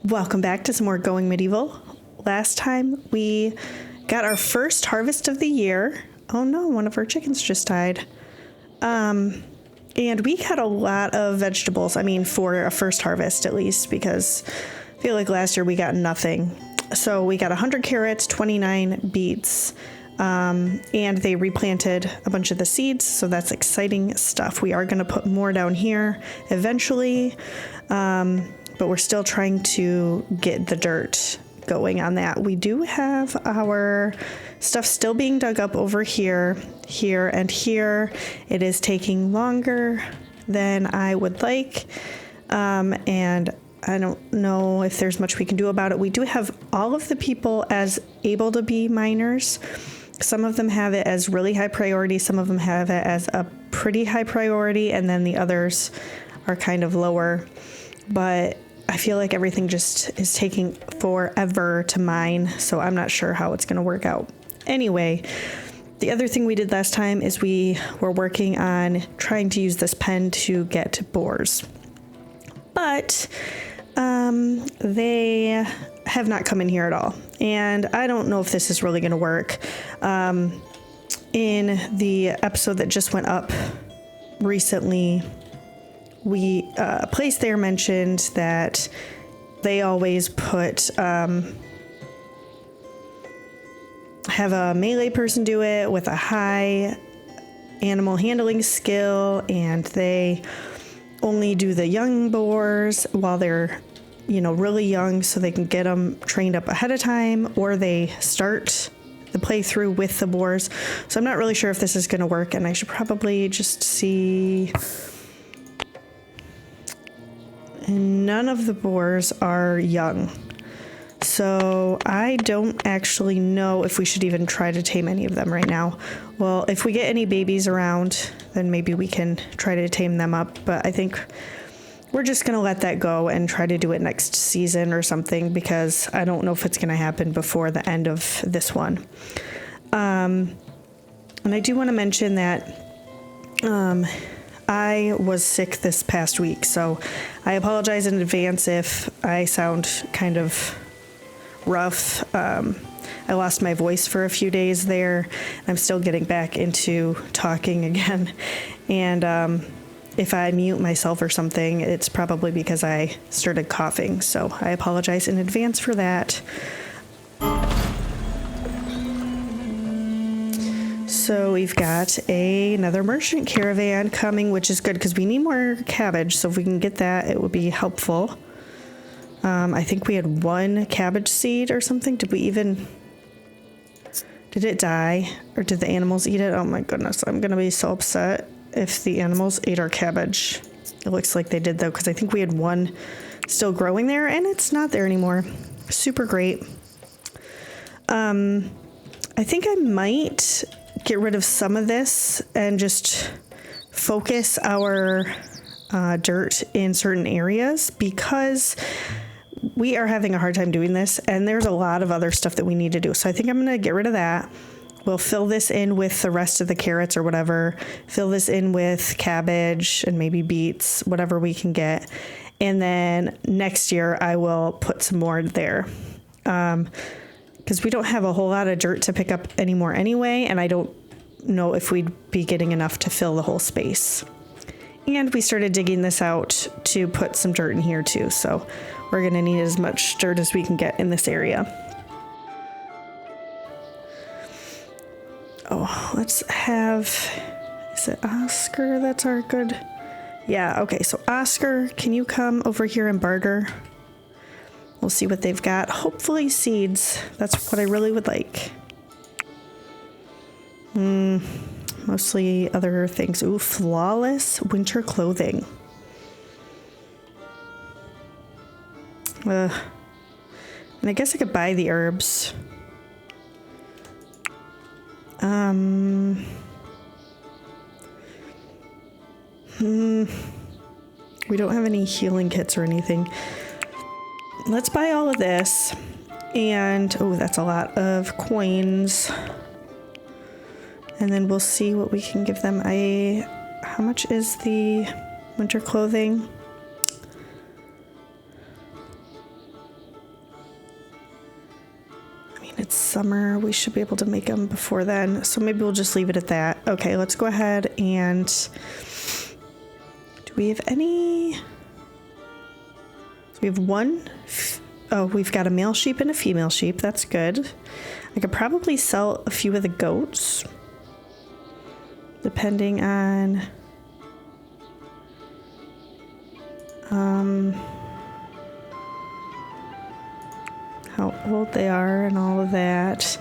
Welcome back to some more Going Medieval. Last time we got our first harvest of the year. Oh no, one of our chickens just died. And we got a lot of vegetables. I mean, for a first harvest at least, because I feel like last year we got nothing. So we got 100 carrots, 29 beets, and they replanted a bunch of the seeds. So that's exciting stuff. We are going to put more down here eventually. But we're still trying to get the dirt going on that. We do have our stuff still being dug up over here, and here. It is taking longer than I would like, and I don't know if there's much we can do about it. We do have all of the people as able to be miners. Some of them have it as really high priority, some of them have it as a pretty high priority, and then the others are kind of lower. But I feel like everything just is taking forever to mine, so I'm not sure how it's going to work out. Anyway, the other thing we did last time is we were working on trying to use this pen to get boars. But they have not come in here at all. And I don't know if this is really going to work. In the episode that just went up recently, we place there mentioned that they always put have a melee person do it with a high animal handling skill, and they only do the young boars while they're really young, so they can get them trained up ahead of time, or they start the playthrough with the boars. So I'm not really sure if this is going to work, and I should probably just see. And none of the boars are young. So I don't actually know if we should even try to tame any of them right now. Well, if we get any babies around, then maybe we can try to tame them up. But I think we're just going to let that go and try to do it next season or something, because I don't know if it's going to happen before the end of this one. And I do want to mention that I was sick this past week, so I apologize in advance if I sound kind of rough. I lost my voice for a few days there. I'm still getting back into talking again. And if I mute myself or something, it's probably because I started coughing. So I apologize in advance for that. So we've got another merchant caravan coming, which is good because we need more cabbage. So if we can get that, it would be helpful. I think we had one cabbage seed or something. Did it die, or did the animals eat it? Oh my goodness, I'm gonna be so upset if the animals ate our cabbage. It looks like they did though, because I think we had one still growing there, and it's not there anymore. Super great. I think I might get rid of some of this and just focus our dirt in certain areas, because we are having a hard time doing this, and there's a lot of other stuff that we need to do. So I think I'm going to get rid of that. We'll fill this in with the rest of the carrots or whatever, fill this in with cabbage and maybe beets, whatever we can get. And then next year I will put some more there. Because we don't have a whole lot of dirt to pick up anymore anyway, and I don't know if we'd be getting enough to fill the whole space. And we started digging this out to put some dirt in here too, so we're going to need as much dirt as we can get in this area. Oh, let's have, is it Oscar? That's our good, yeah, okay, so Oscar, can you come over here and barter? We'll see what they've got. Hopefully seeds. That's what I really would like. Mostly other things. Ooh, flawless winter clothing. And I guess I could buy the herbs. We don't have any healing kits or anything. Let's buy all of this. And, oh, that's a lot of coins. And then we'll see what we can give them. How much is the winter clothing? It's summer. We should be able to make them before then. So maybe we'll just leave it at that. Okay, let's go ahead and... Do we have any... So we have one... Oh, we've got a male sheep and a female sheep. That's good. I could probably sell a few of the goats. Depending on... how old they are and all of that.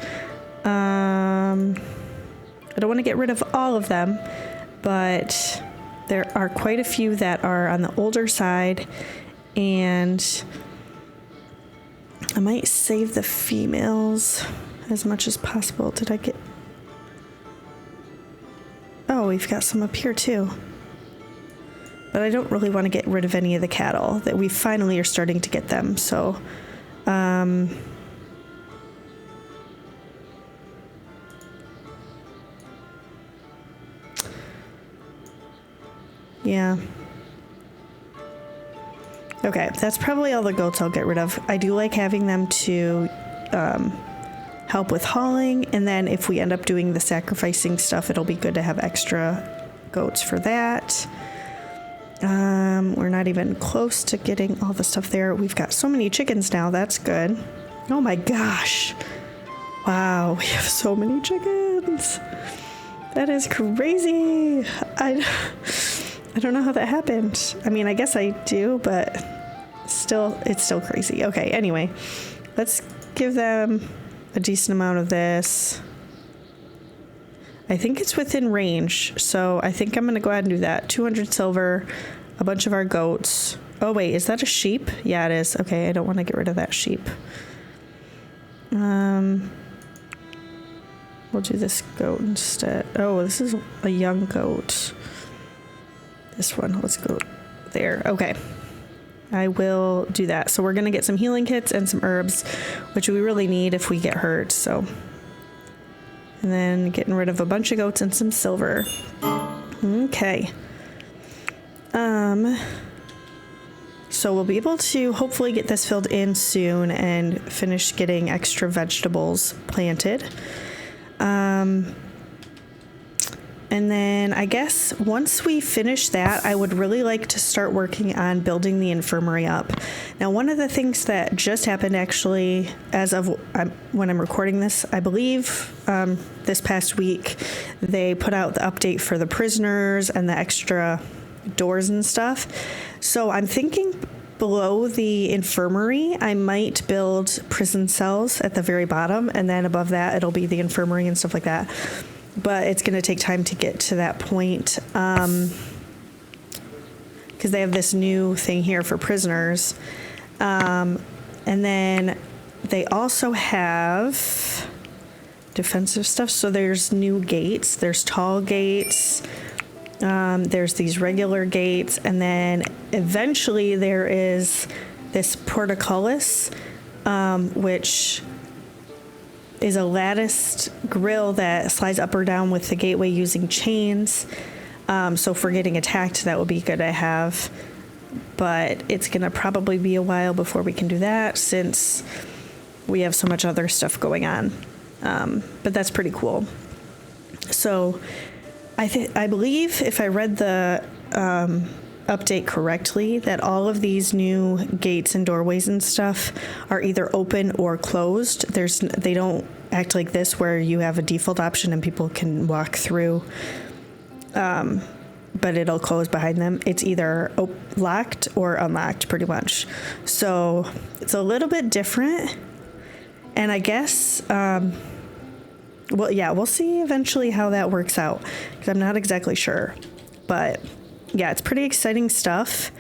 I don't want to get rid of all of them, but there are quite a few that are on the older side, and I might save the females as much as possible. Did I get... Oh, we've got some up here too. But I don't really want to get rid of any of the cattle. That we finally are starting to get them, so... Yeah. Okay, that's probably all the goats I'll get rid of. I do like having them to help with hauling, and then if we end up doing the sacrificing stuff, it'll be good to have extra goats for that. We're not even close to getting all the stuff there. We've got so many chickens now. That's good. Oh my gosh. Wow, we have so many chickens. That is crazy. I don't know how that happened. I mean, I guess I do, but still, it's still crazy. Okay, anyway, let's give them a decent amount of this. I think it's within range, so I think I'm going to go ahead and do that. 200 silver, a bunch of our goats. Oh, wait, is that a sheep? Yeah, it is. Okay, I don't want to get rid of that sheep. We'll do this goat instead. Oh, this is a young goat. This one, let's go there. Okay, I will do that. So we're going to get some healing kits and some herbs, which we really need if we get hurt, so... And then getting rid of a bunch of goats and some silver. Okay. So we'll be able to hopefully get this filled in soon and finish getting extra vegetables planted. And then I guess once we finish that, I would really like to start working on building the infirmary up. Now, one of the things that just happened actually, as of when I'm recording this, I believe this past week, they put out the update for the prisoners and the extra doors and stuff. So I'm thinking below the infirmary, I might build prison cells at the very bottom, and then above that, it'll be the infirmary and stuff like that. But it's going to take time to get to that point because they have this new thing here for prisoners. And then they also have defensive stuff. So there's new gates. There's tall gates. There's these regular gates. And then eventually there is this portcullis, which... is a latticed grill that slides up or down with the gateway using chains. So if we're getting attacked, that would be good to have. But it's going to probably be a while before we can do that since we have so much other stuff going on. But that's pretty cool. So I believe if I read the update correctly, that all of these new gates and doorways and stuff are either open or closed. They don't act like this where you have a default option and people can walk through, but it'll close behind them. It's either locked or unlocked pretty much. So it's a little bit different. And I guess, well, yeah, we'll see eventually how that works out because I'm not exactly sure, but yeah, it's pretty exciting stuff.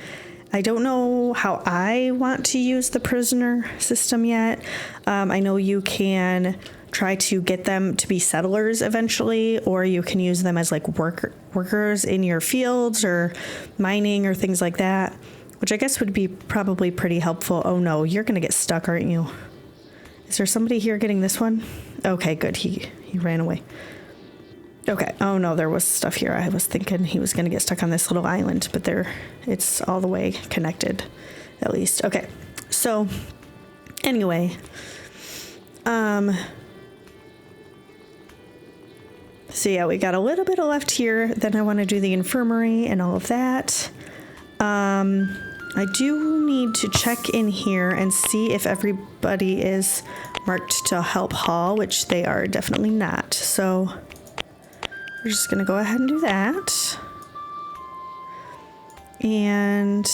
I don't know how I want to use the prisoner system yet. I know you can try to get them to be settlers eventually, or you can use them as like workers in your fields or mining or things like that, which I guess would be probably pretty helpful. Oh no, you're going to get stuck, aren't you? Is there somebody here getting this one? Okay, good. He ran away. Okay. Oh no, there was stuff here. I was thinking he was going to get stuck on this little island, but it's all the way connected, at least. Okay. So anyway, So yeah, we got a little bit left here. Then I want to do the infirmary and all of that. I do need to check in here and see if everybody is marked to help haul, which they are definitely not. So we're just gonna go ahead and do that. And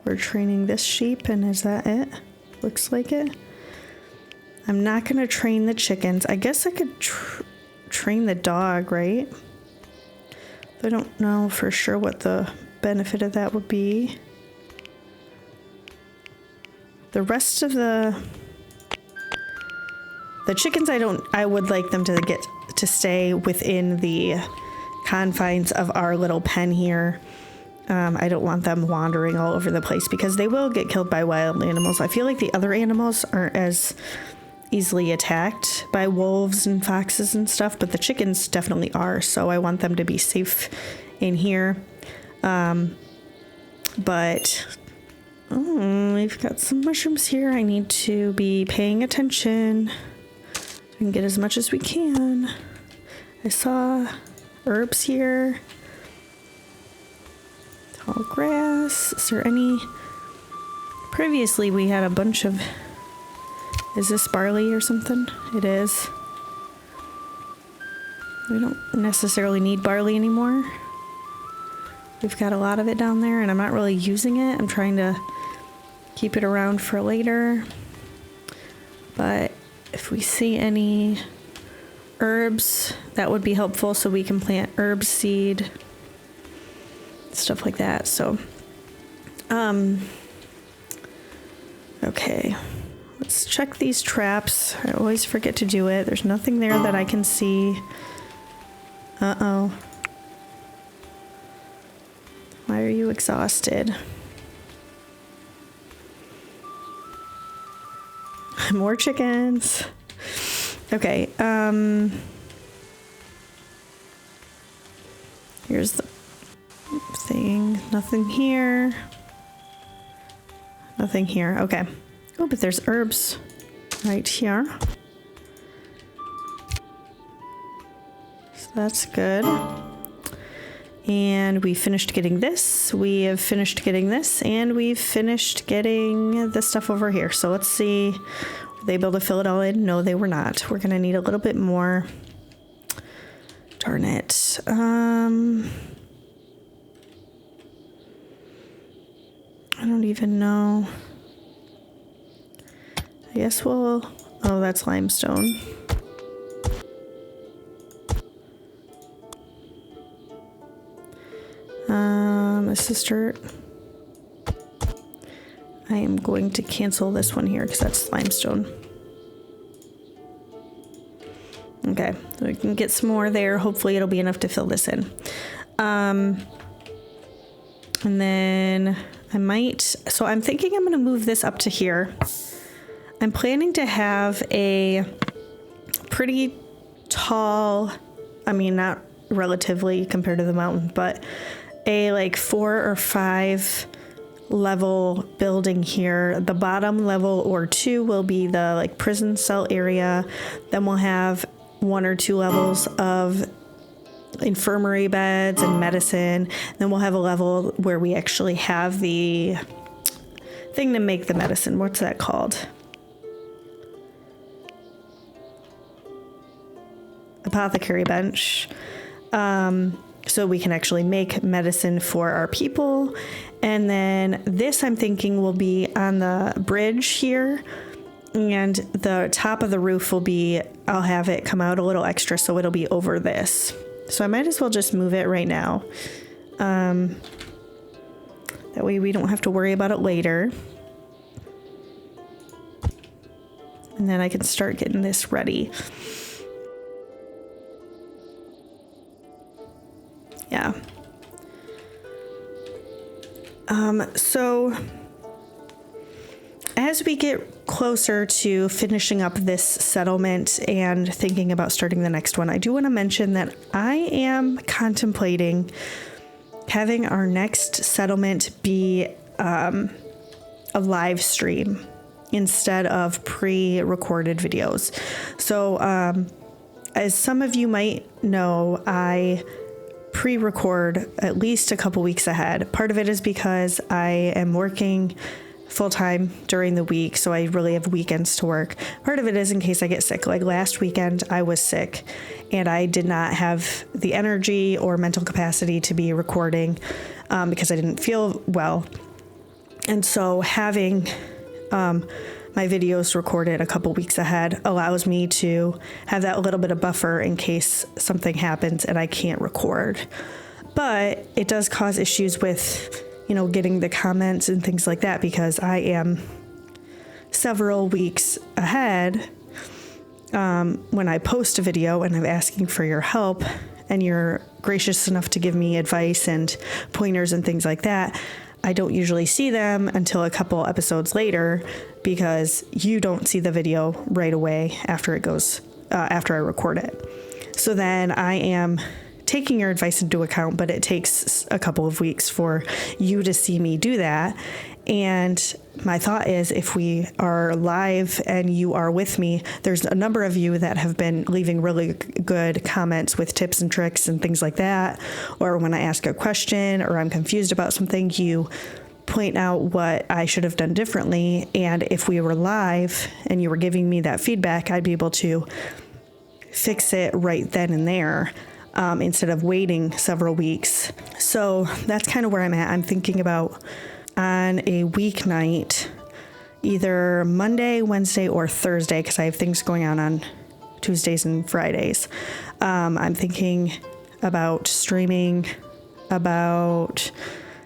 we're training this sheep, and is that it? Looks like it. I'm not gonna train the chickens. I guess I could train the dog, right? I don't know for sure what the benefit of that would be. The rest of the chickens, I would like them to stay within the confines of our little pen here. I don't want them wandering all over the place because they will get killed by wild animals. I feel like the other animals aren't as easily attacked by wolves and foxes and stuff, but the chickens definitely are, so I want them to be safe in here. But we've got some mushrooms here. I need to be paying attention and get as much as we can. I saw herbs here. Tall grass. Is there any? Previously we had a bunch of, is this barley or something? It is. We don't necessarily need barley anymore. We've got a lot of it down there and I'm not really using it. I'm trying to keep it around for later. But if we see any herbs, that would be helpful so we can plant herb seed, stuff like that. So, okay. Let's check these traps. I always forget to do it. There's nothing there that I can see. Uh-oh. Why are you exhausted? More chickens. Okay, here's the thing. Nothing here. Nothing here. Okay. Oh, but there's herbs right here. So that's good. And we finished getting this. We have finished getting this. And we've finished getting the stuff over here. So let's see. Were they able to fill it all in? No, they were not. We're going to need a little bit more. Darn it. I don't even know. I guess we'll... Oh, that's limestone. This is dirt. I am going to cancel this one here because that's limestone. Okay, so we can get some more there. Hopefully it'll be enough to fill this in. And then I might... So I'm thinking I'm going to move this up to here. I'm planning to have a pretty tall, I mean, not relatively compared to the mountain, but a like 4 or 5 level building here. The bottom level or 2 will be the like prison cell area. Then we'll have 1 or 2 levels of infirmary beds and medicine. Then we'll have a level where we actually have the thing to make the medicine. What's that called? Apothecary bench. So we can actually make medicine for our people. And then this I'm thinking will be on the bridge here. And the top of the roof will be, I'll have it come out a little extra so it'll be over this. So I might as well just move it right now. That way we don't have to worry about it later. And then I can start getting this ready. Yeah. So as we get closer to finishing up this settlement and thinking about starting the next one, I do want to mention that I am contemplating having our next settlement be a a live stream instead of pre-recorded videos. So as some of you might know, I pre-record at least a couple weeks ahead. Part of it is because I am working full-time during the week, so I really have weekends to work. Part of it is in case I get sick. Like last weekend, I was sick and I did not have the energy or mental capacity to be recording because I didn't feel well. And so having my videos recorded a couple weeks ahead allows me to have that little bit of buffer in case something happens and I can't record. But it does cause issues with getting the comments and things like that, because I am several weeks ahead when I post a video and I'm asking for your help and you're gracious enough to give me advice and pointers and things like that. I don't usually see them until a couple episodes later because you don't see the video right away after it goes, after I record it. So then I am taking your advice into account, but it takes a couple of weeks for you to see me do that. And my thought is, if we are live and you are with me, there's a number of you that have been leaving really good comments with tips and tricks and things like that. Or when I ask a question or I'm confused about something, you point out what I should have done differently. And if we were live and you were giving me that feedback, I'd be able to fix it right then and there. Instead of waiting several weeks. So that's kind of where I'm at. I'm thinking about on a weeknight, either Monday, Wednesday, or Thursday, because I have things going on Tuesdays and Fridays. I'm thinking about streaming about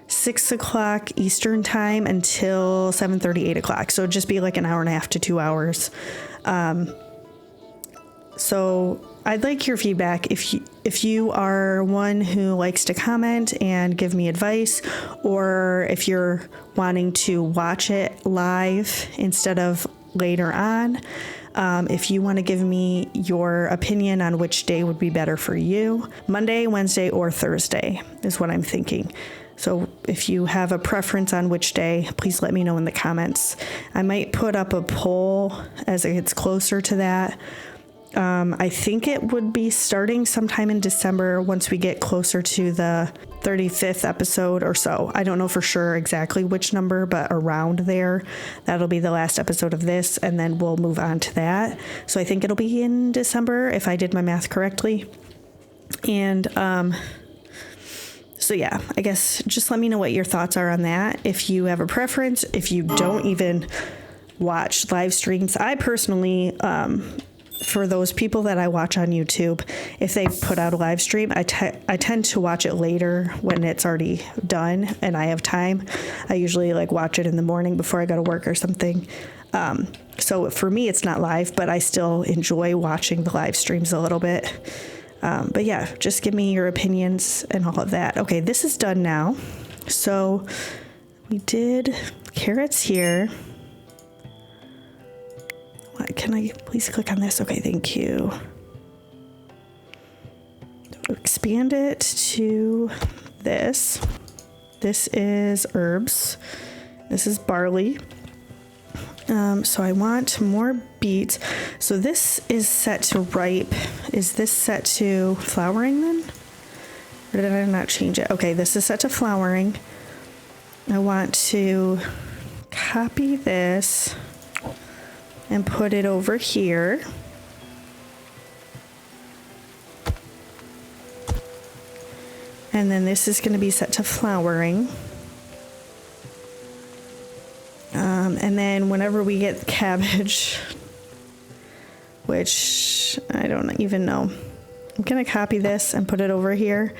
6 o'clock Eastern time until 7:30, 8 o'clock. So it'd just be like an hour and a half to 2 hours. So I'd like your feedback if you are one who likes to comment and give me advice, or if you're wanting to watch it live instead of later on. If you want to give me your opinion on which day would be better for you, Monday, Wednesday, or Thursday is what I'm thinking. So if you have a preference on which day, please let me know in the comments. I might put up a poll as it gets closer to that. I think it would be starting sometime in December once we get closer to the 35th episode or so. I don't know for sure exactly which number, but around there. That'll be the last episode of this, and then we'll move on to that. So I think it'll be in December if I did my math correctly. And so yeah, I guess just let me know what your thoughts are on that. If you have a preference, if you don't even watch live streams, I personally, for those people that I watch on YouTube, if they put out a live stream, I tend to watch it later when it's already done and I have time. I usually watch it in the morning before I go to work or something. So for me, it's not live, but I still enjoy watching the live streams a little bit. But yeah, just give me your opinions and all of that. Okay, this is done now. So we did carrots here. Can I please click on this? Okay, thank you. Expand it to this. This is herbs. This is barley. So I want more beets. So this is set to ripe. Is this set to flowering then? Or did I not change it? Okay, this is set to flowering. I want to copy this and put it over here. And then this is going to be set to flowering. And then whenever we get cabbage, which I don't even know, I'm going to copy this and put it over here.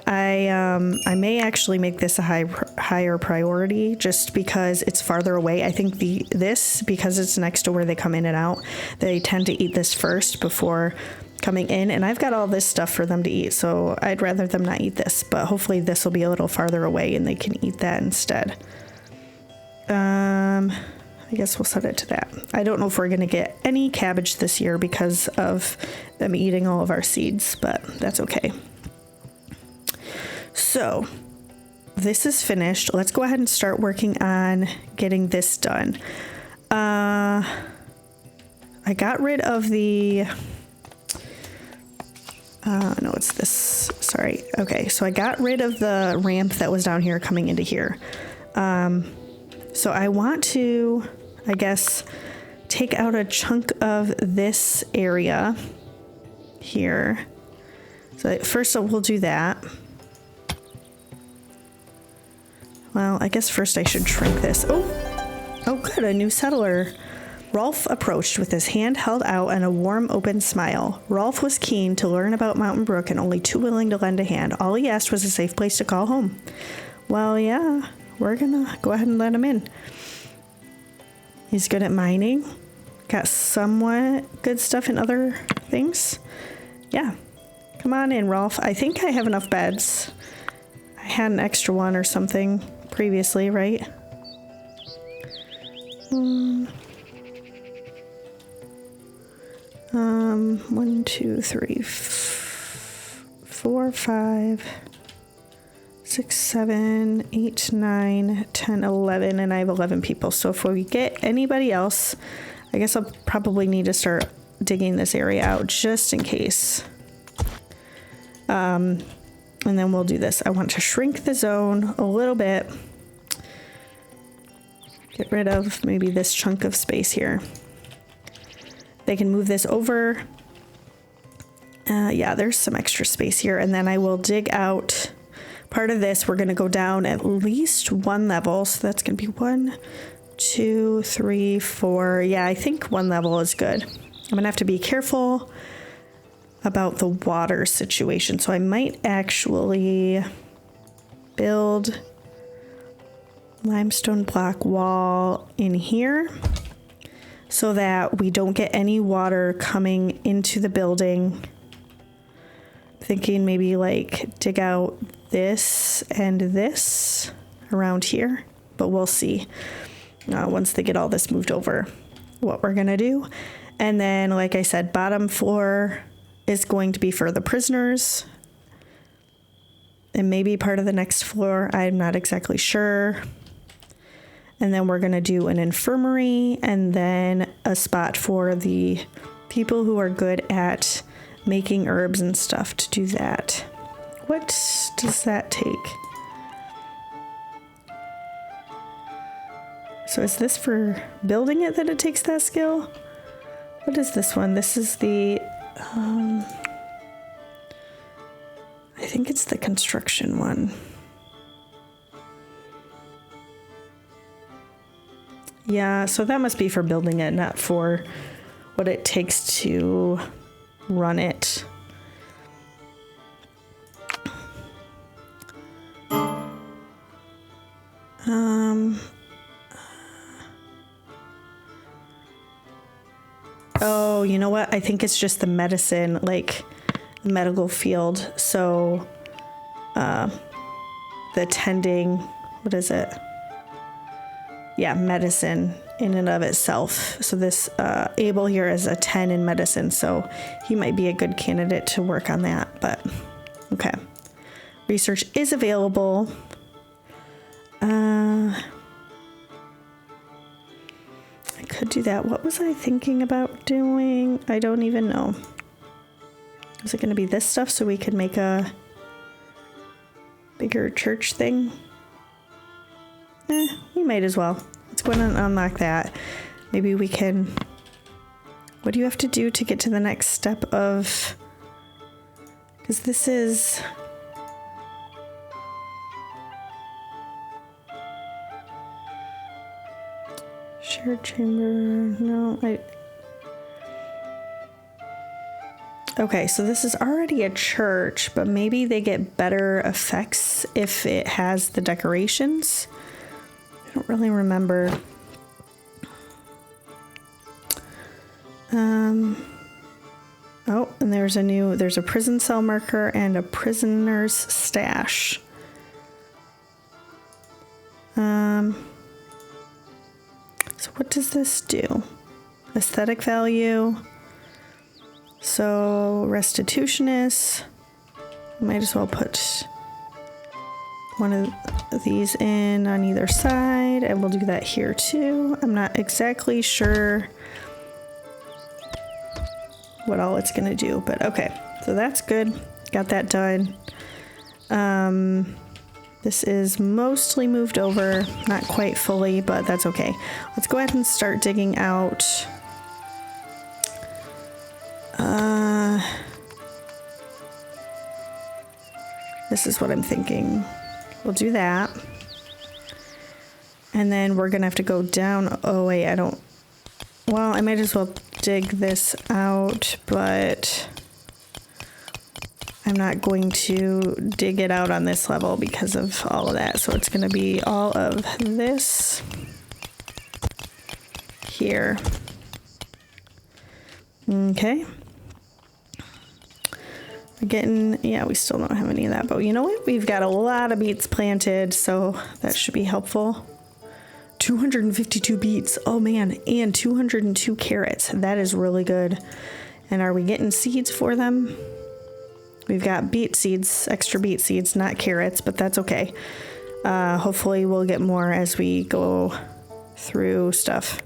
I may actually make this a higher priority just because it's farther away. I think this, because it's next to where they come in and out, they tend to eat this first before coming in, and I've got all this stuff for them to eat, so I'd rather them not eat this, but hopefully this will be a little farther away and they can eat that instead. I guess we'll set it to that. I don't know if we're going to get any cabbage this year because of them eating all of our seeds, but that's okay. So this is finished. Let's go ahead and start working on getting this done. I got rid of the... no, it's this. Sorry. Okay, so I got rid of the ramp that was down here coming into here. So I want to, I guess, take out a chunk of this area here. So first we'll do that. Well, I guess first I should shrink this. Oh good, a new settler. Rolf approached with his hand held out and a warm, open smile. Rolf was keen to learn about Mountain Brook and only too willing to lend a hand. All he asked was a safe place to call home. Well, yeah, we're gonna go ahead and let him in. He's good at mining. Got somewhat good stuff in other things. Yeah, come on in, Rolf. I think I have enough beds. I had an extra one or something previously, right? 1, 2, 3, 4, 5, 6, 7, 8, 9, 10, 11, and I have 11 people. So if we get anybody else, I guess I'll probably need to start digging this area out just in case. And then we'll do this. I want to shrink the zone a little bit. Get rid of maybe this chunk of space here. They can move this over. Yeah, there's some extra space here. And then I will dig out part of this. We're going to go down at least one level. So that's going to be 1, 2, 3, 4. Yeah, I think one level is good. I'm going to have to be careful about the water situation. So I might actually build limestone block wall in here so that we don't get any water coming into the building. Thinking maybe like dig out this and this around here, but we'll see once they get all this moved over what we're gonna do. And then, like I said, bottom floor is going to be for the prisoners and maybe part of the next floor. I'm not exactly sure. And then we're going to do an infirmary and then a spot for the people who are good at making herbs and stuff to do that. What does that take? So is this for building it that it takes that skill? What is this one? This is the, I think it's the construction one. Yeah, so that must be for building it, not for what it takes to run it. Oh, you know what? I think it's just the medicine, like the medical field. So, the tending, what is it? Yeah, medicine in and of itself. So this Abel here is a 10 in medicine, so he might be a good candidate to work on that, but okay. Research is available. I could do that. What was I thinking about doing? I don't even know. Is it going to be this stuff so we could make a bigger church thing? We might as well. Let's go ahead and unlock that. Maybe we can... What do you have to do to get to the next step of... Because this is... Shared chamber... No, Okay, so this is already a church, but maybe they get better effects if it has the decorations. I don't really remember. Oh, and there's a prison cell marker and a prisoner's stash. So what does this do? Aesthetic value. So restitutionist. Might as well put one of these in on either side, and we'll do that here too. I'm not exactly sure what all it's gonna do, but okay. So that's good. Got that done. This is mostly moved over, not quite fully, but that's okay. Let's go ahead and start digging out. This is what I'm thinking. We'll do that. And then we're gonna have to go down. Oh wait, well, I might as well dig this out, but I'm not going to dig it out on this level because of all of that. So it's gonna be all of this here. Okay. We're getting, yeah, we still don't have any of that, but you know what? We've got a lot of beets planted, so that should be helpful. 252 beets, oh man, and 202 carrots. That is really good. And are we getting seeds for them? We've got beet seeds, extra beet seeds, not carrots, but that's okay. Hopefully we'll get more as we go through stuff.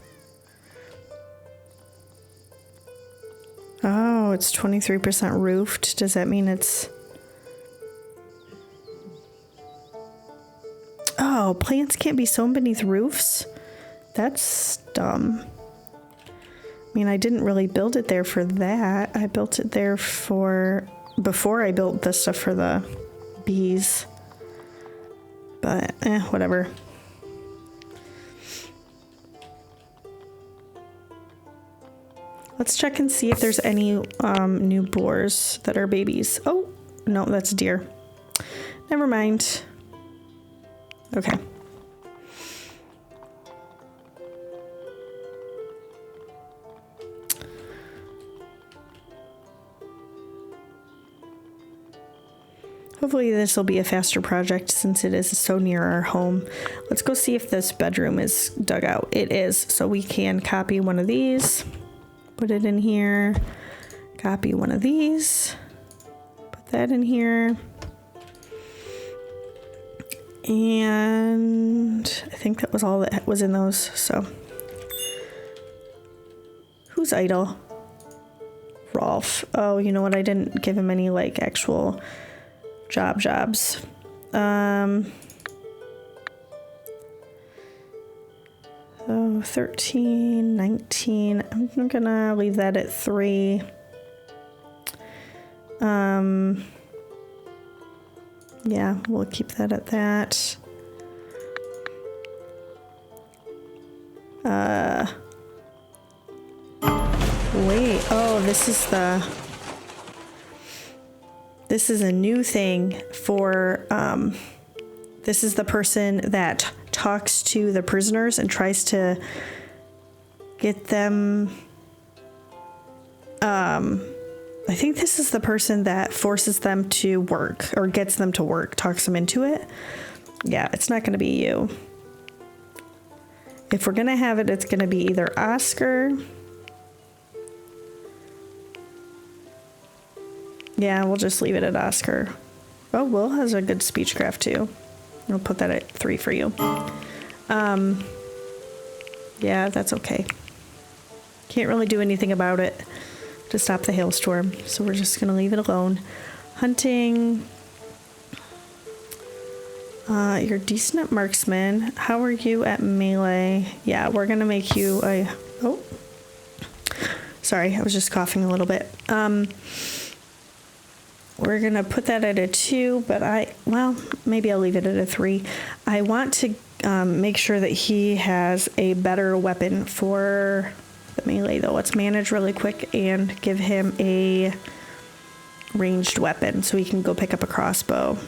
Oh, it's 23% roofed. Does that mean it's... Oh, plants can't be sown beneath roofs? That's dumb. I mean, I didn't really build it there for that. I built it there for... before I built the stuff for the bees. But, whatever. Let's check and see if there's any new boars that are babies. Oh, no, that's a deer. Never mind. Okay. Hopefully this will be a faster project since it is so near our home. Let's go see if this bedroom is dug out. It is, so we can copy one of these. Put it in here, copy one of these, put that in here, and I think that was all that was in those, so. Who's idle? Rolf. Oh, you know what, I didn't give him any, like, actual jobs. 13, 19, I'm gonna leave that at 3. Yeah, we'll keep that at that. Wait, oh, this is a new thing for, this is the person that talks to the prisoners and tries to get them, I think this is the person that forces them to work or gets them to work, talks them into it. Yeah, it's not going to be you. If we're going to have it, it's going to be either Oscar. Yeah, we'll just leave it at Oscar. Oh, Will has a good speechcraft too. I'll put that at 3 for you. Yeah, that's okay. Can't really do anything about it to stop the hailstorm, so we're just gonna leave it alone. Hunting. You're decent at marksman. How are you at melee? Yeah, we're gonna make you a... Oh. Sorry, I was just coughing a little bit. We're gonna put that at a 2, but well, maybe I'll leave it at a 3. I want to make sure that he has a better weapon for the melee though. Let's manage really quick and give him a ranged weapon so he can go pick up a crossbow.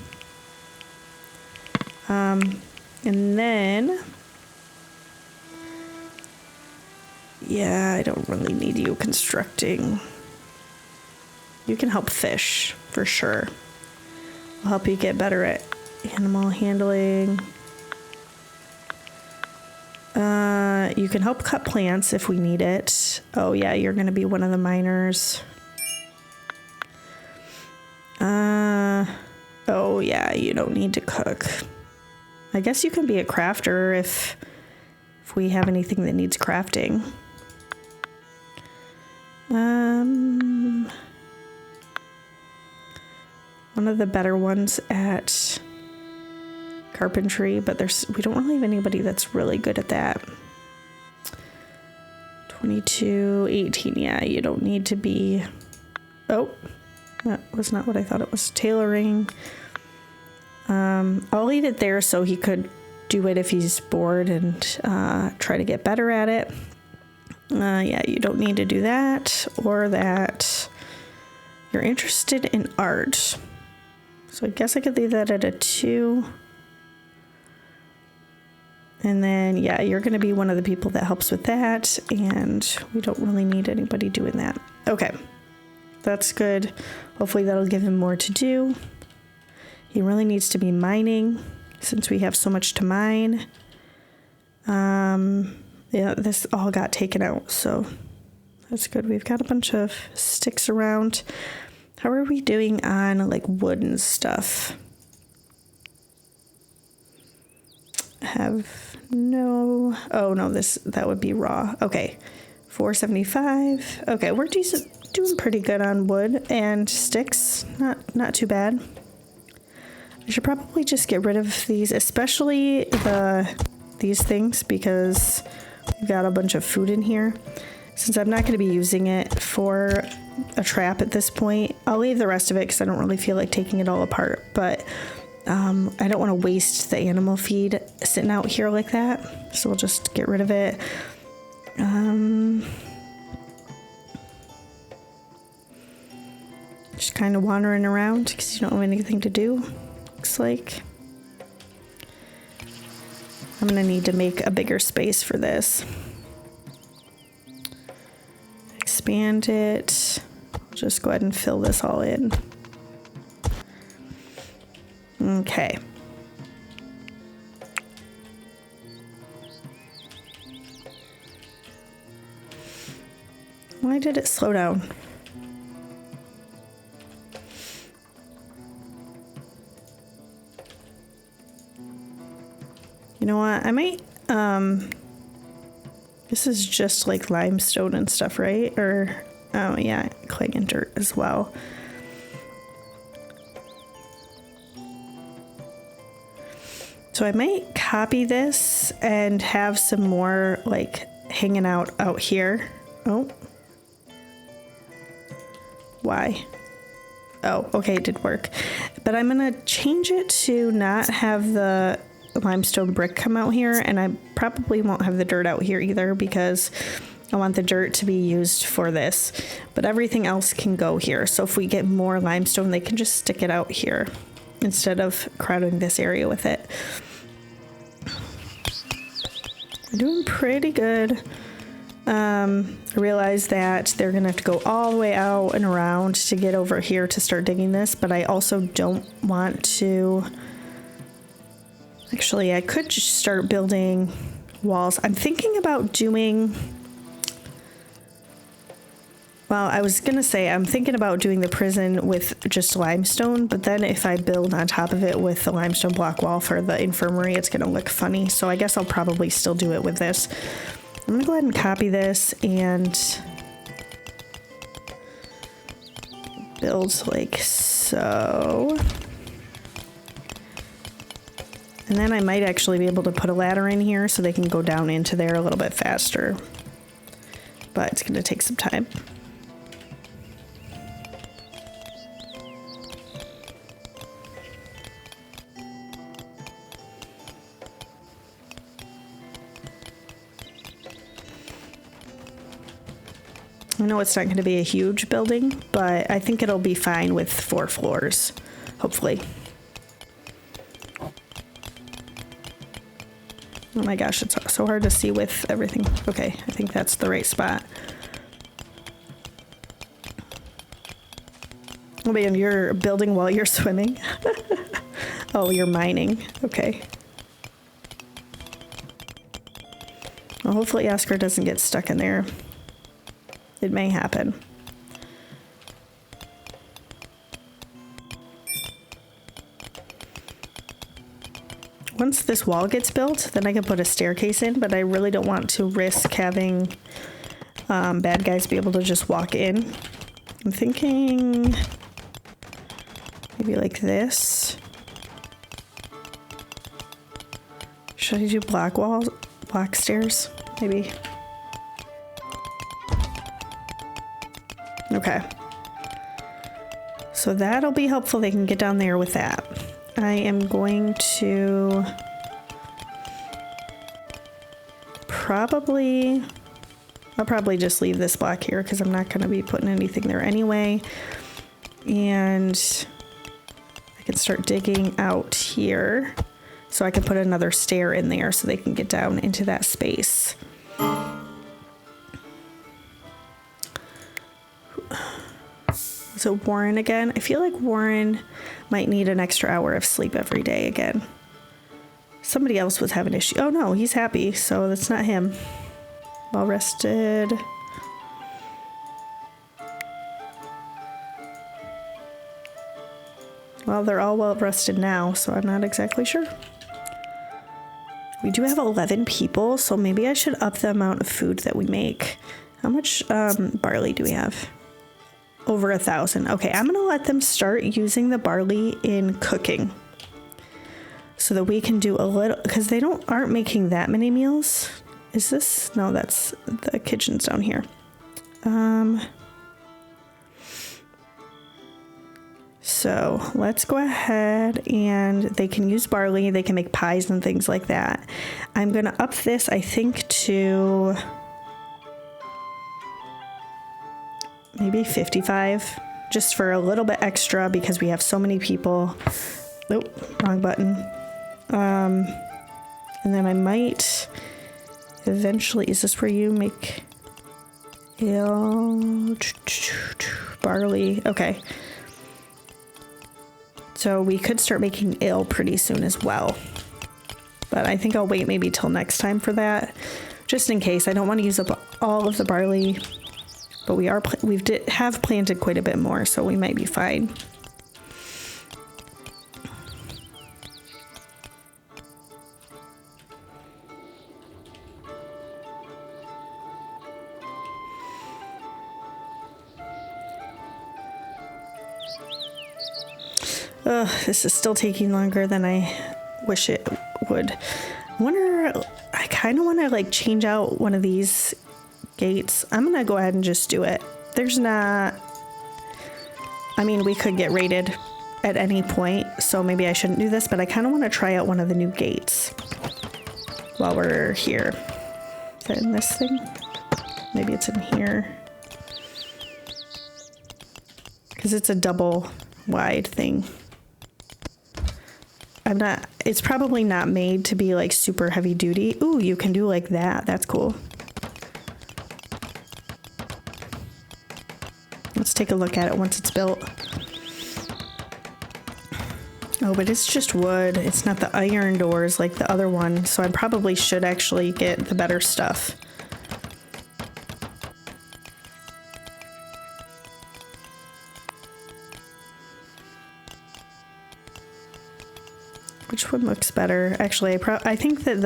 And then, yeah, I don't really need you constructing. You can help fish, for sure. I'll help you get better at animal handling. You can help cut plants if we need it. Oh yeah, you're gonna be one of the miners. Oh yeah, you don't need to cook. I guess you can be a crafter if we have anything that needs crafting. One of the better ones at carpentry, but we don't really have anybody that's really good at that. 22, 18, yeah, you don't need to be... Oh, that was not what I thought it was. Tailoring. I'll leave it there so he could do it if he's bored and try to get better at it. Yeah, you don't need to do that or that. You're interested in art. So I guess I could leave that at a 2. And then, yeah, you're going to be one of the people that helps with that. And we don't really need anybody doing that. Okay, that's good. Hopefully that'll give him more to do. He really needs to be mining since we have so much to mine. Yeah, this all got taken out, so that's good. We've got a bunch of sticks around. How are we doing on like wood and stuff? Oh no, that would be raw. Okay, 475. Okay, we're doing pretty good on wood and sticks. Not too bad. I should probably just get rid of these, especially these things, because we've got a bunch of food in here. Since I'm not going to be using it for a trap at this point, I'll leave the rest of it because I don't really feel like taking it all apart. But I don't want to waste the animal feed sitting out here like that. So we'll just get rid of it. Just kind of wandering around because you don't have anything to do. Looks like I'm going to need to make a bigger space for this. Expand it. Just go ahead and fill this all in. Okay. Why did it slow down? You know what? I might, this is just like limestone and stuff, right? Or, oh yeah, clay and dirt as well. So I might copy this and have some more like hanging out here. Oh. Why? Oh, okay, it did work. But I'm gonna change it to not have the limestone brick come out here, and I probably won't have the dirt out here either because I want the dirt to be used for this, but everything else can go here. So if we get more limestone, they can just stick it out here instead of crowding this area with it. We're doing pretty good. I realize that they're gonna have to go all the way out and around to get over here to start digging this, but I also don't want to. Actually, I could just start building walls. I'm thinking about doing, well, I was gonna say I'm thinking about doing the prison with just limestone, but then if I build on top of it with the limestone block wall for the infirmary, it's gonna look funny. So I guess I'll probably still do it with this. I'm gonna go ahead and copy this and build like so. And then I might actually be able to put a ladder in here so they can go down into there a little bit faster. But it's gonna take some time. I know it's not going to be a huge building, but I think it'll be fine with 4 floors, hopefully. Oh my gosh, it's so hard to see with everything. Okay, I think that's the right spot. Oh man, you're building while you're swimming? Oh, you're mining. Okay. Well, hopefully Oscar doesn't get stuck in there. It may happen. once this wall gets built, then I can put a staircase in, but I really don't want to risk having bad guys be able to just walk in. I'm thinking maybe like this. Should I do block walls, block stairs? Maybe. Okay. So that'll be helpful. They can get down there with that. I am going to I'll probably just leave this block here because I'm not going to be putting anything there anyway. And I can start digging out here so I can put another stair in there so they can get down into that space. So Warren again. I feel like Warren might need an extra hour of sleep every day again. Somebody else was having issue. Oh no, he's happy, so that's not him. Well rested. Well, they're all well rested now, so I'm not exactly sure. We do have 11 people, so maybe I should up the amount of food that we make. How much barley do we have? Over 1,000. Okay, I'm gonna let them start using the barley in cooking so that we can do a little, because they aren't making that many meals. Is this? No, that's the kitchen's down here. So let's go ahead and they can use barley. They can make pies and things like that. I'm gonna up this, I think, to maybe 55, just for a little bit extra because we have so many people. Nope, wrong button. And then I might eventually, is this where you make barley? Okay. So we could start making ale pretty soon as well. But I think I'll wait maybe till next time for that, just in case. I don't want to use up all of the barley, but we have planted quite a bit more, so we might be fine. Ugh, this is still taking longer than I wish it would. I kind of want to like change out one of these gates. I'm gonna go ahead and just do it. I mean, we could get raided at any point, so maybe I shouldn't do this, but I kind of want to try out one of the new gates while we're here. Is that in this thing? Maybe it's in here. Because it's a double wide thing. It's probably not made to be like super heavy duty. Ooh, you can do like that. That's cool. Let's take a look at it once it's built. Oh, but it's just wood. It's not the iron doors like the other one, so I probably should actually get the better stuff. Which one looks better? Actually, I think that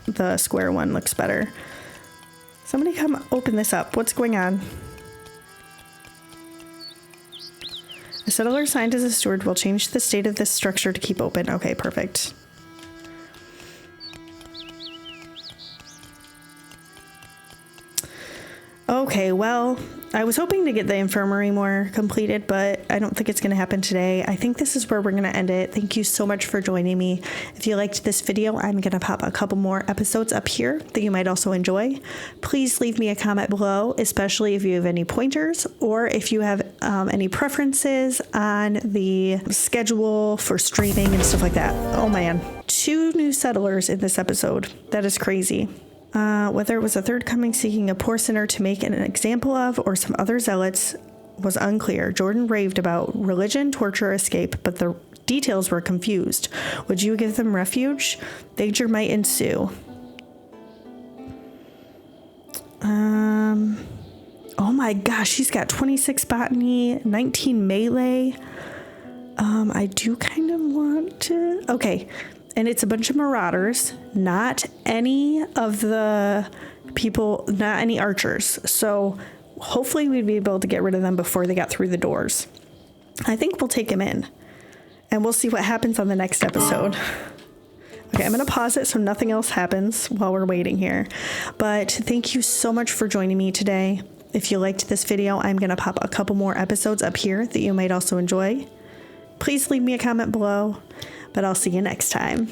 the square one looks better. Somebody come open this up. What's going on? A settler assigned as a steward will change the state of this structure to keep open. Okay, perfect. Okay, well, I was hoping to get the infirmary more completed, but I don't think it's going to happen today. I think this is where we're going to end it. Thank you so much for joining me. If you liked this video, I'm going to pop a couple more episodes up here that you might also enjoy. Please leave me a comment below, especially if you have any pointers or if you have any preferences on the schedule for streaming and stuff like that. Oh man, 2 new settlers in this episode. That is crazy. Whether it was a third coming seeking a poor sinner to make an example of or some other zealots was unclear. Jordan raved about religion, torture, escape, but the details were confused. Would you give them refuge? Danger might ensue. Oh my gosh, she's got 26 botany, 19 melee. I do kind of want to... Okay. And it's a bunch of marauders, not any of the people, not any archers. So hopefully we'd be able to get rid of them before they got through the doors. I think we'll take them in, and we'll see what happens on the next episode. Okay, I'm going to pause it so nothing else happens while we're waiting here. But thank you so much for joining me today. If you liked this video, I'm going to pop a couple more episodes up here that you might also enjoy. Please leave me a comment below, but I'll see you next time.